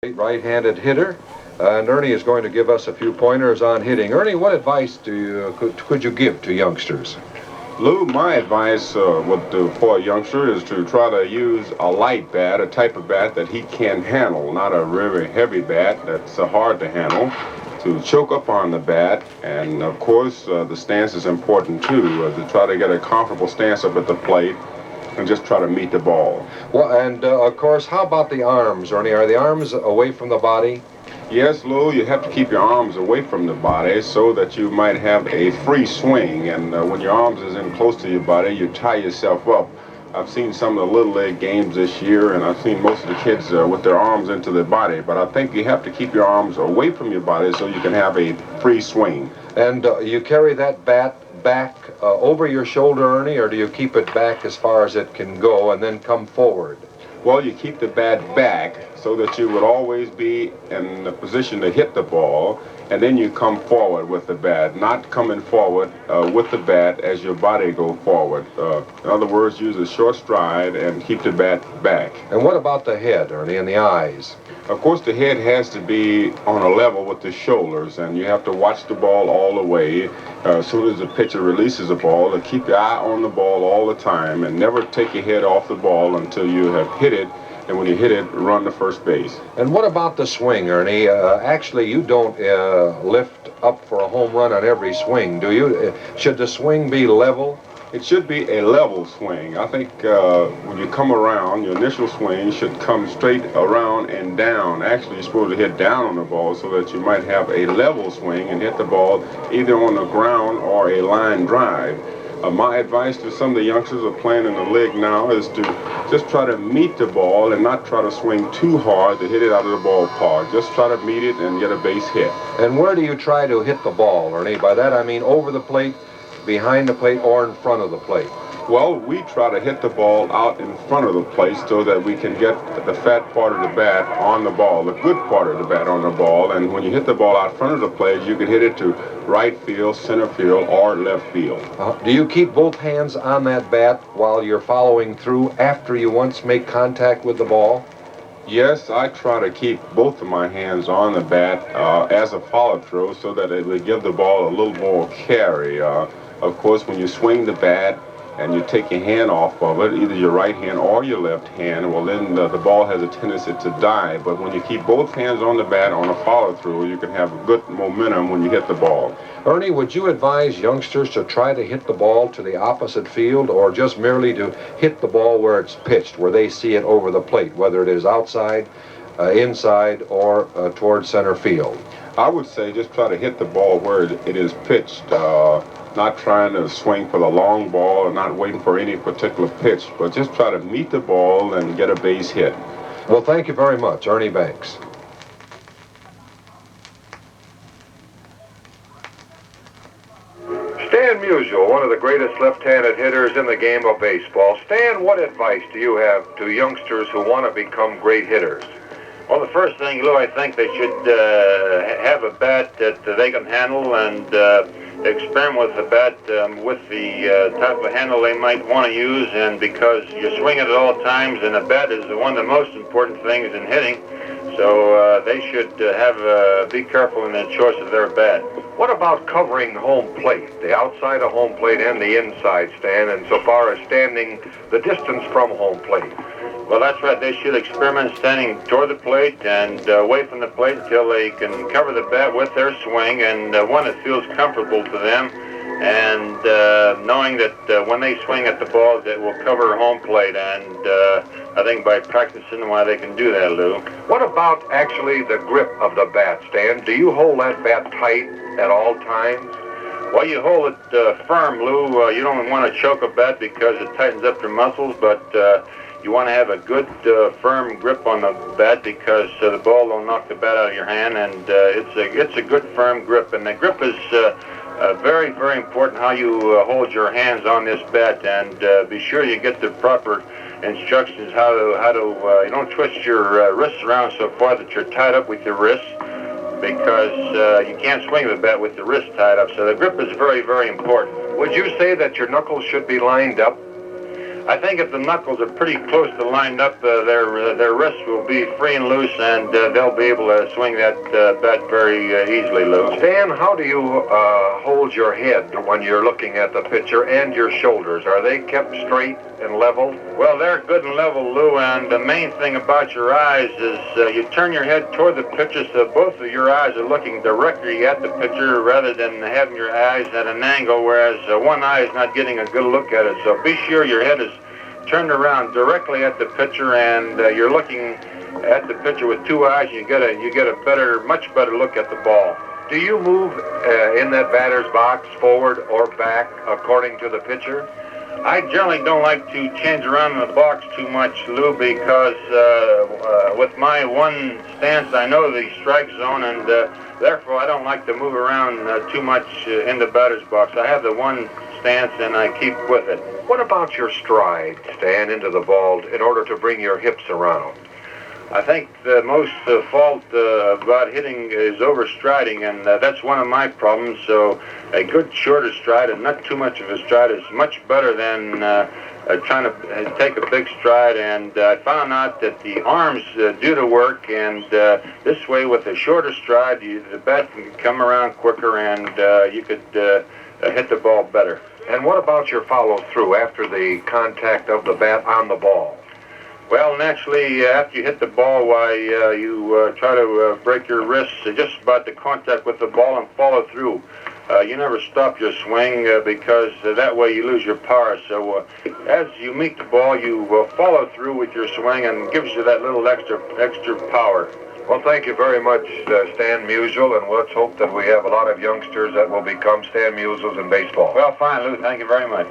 Right-handed hitter, and Ernie is going to give us a few pointers on hitting. Ernie, what advice could you give to youngsters? Lou, my advice for a youngster is to try to use a light bat, a type of bat that he can handle, not a very heavy bat that's hard to handle, to choke up on the bat. And of course, the stance is important too, to try to get a comfortable stance up at the plate and just try to meet the ball. Well, and of course, how about the arms, Ernie? Are the arms away from the body? Yes, Lou, you have to keep your arms away from the body so that you might have a free swing. And when your arms is in close to your body, you tie yourself up. I've seen some of the Little League games this year, and I've seen most of the kids with their arms into their body. But I think you have to keep your arms away from your body so you can have a free swing. And you carry that bat back over your shoulder, Ernie, or do you keep it back as far as it can go and then come forward? Well, you keep the bat back so that you would always be in the position to hit the ball, and then you come forward with the bat, not coming forward with the bat as your body go forward. In other words, use a short stride and keep the bat back. And what about the head, Ernie, and the eyes? Of course, the head has to be on a level with the shoulders, and you have to watch the ball all the way. As soon as the pitcher releases the ball, to keep your eye on the ball all the time and never take your head off the ball until you have hit it. And when you hit it, run to first base. And what about the swing, Ernie? Actually, you don't lift up for a home run on every swing, do you? Should the swing be level? It should be a level swing. I think when you come around, your initial swing should come straight around and down. Actually, you're supposed to hit down on the ball so that you might have a level swing and hit the ball either on the ground or a line drive. My advice to some of the youngsters who are playing in the league now is to just try to meet the ball and not try to swing too hard to hit it out of the ballpark. Just try to meet it and get a base hit. And where do you try to hit the ball, Ernie? By that I mean over the plate, behind the plate, or in front of the plate? Well, we try to hit the ball out in front of the plate so that we can get the fat part of the bat on the ball, the good part of the bat on the ball. And when you hit the ball out front of the plate, you can hit it to right field, center field, or left field. Do you keep both hands on that bat while you're following through after you once make contact with the ball? Yes, I try to keep both of my hands on the bat as a follow-through so that it would give the ball a little more carry. Of course, when you swing the bat and you take your hand off of it, either your right hand or your left hand, well then the ball has a tendency to die. But when you keep both hands on the bat on a follow-through, you can have good momentum when you hit the ball. Ernie, would you advise youngsters to try to hit the ball to the opposite field, or just merely to hit the ball where it's pitched, where they see it over the plate, whether it is outside, inside, or towards center field? I would say just try to hit the ball where it is pitched. Not trying to swing for the long ball or not waiting for any particular pitch, but just try to meet the ball and get a base hit. Well, thank you very much, Ernie Banks. Stan Musial, one of the greatest left-handed hitters in the game of baseball. Stan, what advice do you have to youngsters who want to become great hitters? Well, the first thing, Lou, I think they should have a bat that they can handle and experiment with the bat with the type of handle they might want to use, and because you swing it at all times, and the bat is one of the most important things in hitting, so they should be careful in the choice of their bat. What about covering home plate, the outside of home plate and the inside, Stan, and so far as standing the distance from home plate? Well, that's right. They should experiment standing toward the plate and away from the plate until they can cover the bat with their swing, and one that feels comfortable to them, and knowing that when they swing at the ball, that will cover home plate. And I think by practicing why they can do that, Lou. What about actually the grip of the bat, Stan? Do you hold that bat tight at all times? Well, you hold it firm, Lou. You don't want to choke a bat because it tightens up your muscles, but you want to have a good firm grip on the bat because the ball will knock the bat out of your hand, and it's a good firm grip. And the grip is very, very important, how you hold your hands on this bat, and be sure you get the proper instructions how to you don't twist your wrists around so far that you're tied up with your wrists, because you can't swing the bat with the wrist tied up. So the grip is very, very important. Would you say that your knuckles should be lined up? I think if the knuckles are pretty close to lined up, their wrists will be free and loose, and they'll be able to swing that bat very easily, Lou. Stan, how do you hold your head when you're looking at the pitcher, and your shoulders? Are they kept straight and level? Well, they're good and level, Lou, and the main thing about your eyes is you turn your head toward the pitcher so both of your eyes are looking directly at the pitcher rather than having your eyes at an angle, whereas one eye is not getting a good look at it. So be sure your head is turned around directly at the pitcher, and you're looking at the pitcher with two eyes. You get a much better look at the ball. Do you move in that batter's box forward or back according to the pitcher? I generally don't like to change around in the box too much, Lou, because with my one stance, I know the strike zone, and therefore I don't like to move around too much in the batter's box. I have the one stance, and I keep with it. What about your stride, Stan, into the ball in order to bring your hips around? I think the most fault about hitting is overstriding, and that's one of my problems. So a good shorter stride and not too much of a stride is much better than trying to take a big stride. And I found out that the arms do the work, and this way with a shorter stride, the bat can come around quicker, and you could hit the ball better. And what about your follow-through after the contact of the bat on the ball? Well, naturally, after you hit the ball, you try to break your wrists just about the contact with the ball and follow through. You never stop your swing because that way you lose your power. So as you meet the ball, you follow through with your swing, and gives you that little extra power. Well, thank you very much, Stan Musial, and let's hope that we have a lot of youngsters that will become Stan Musials in baseball. Well, fine, Lou. Thank you very much.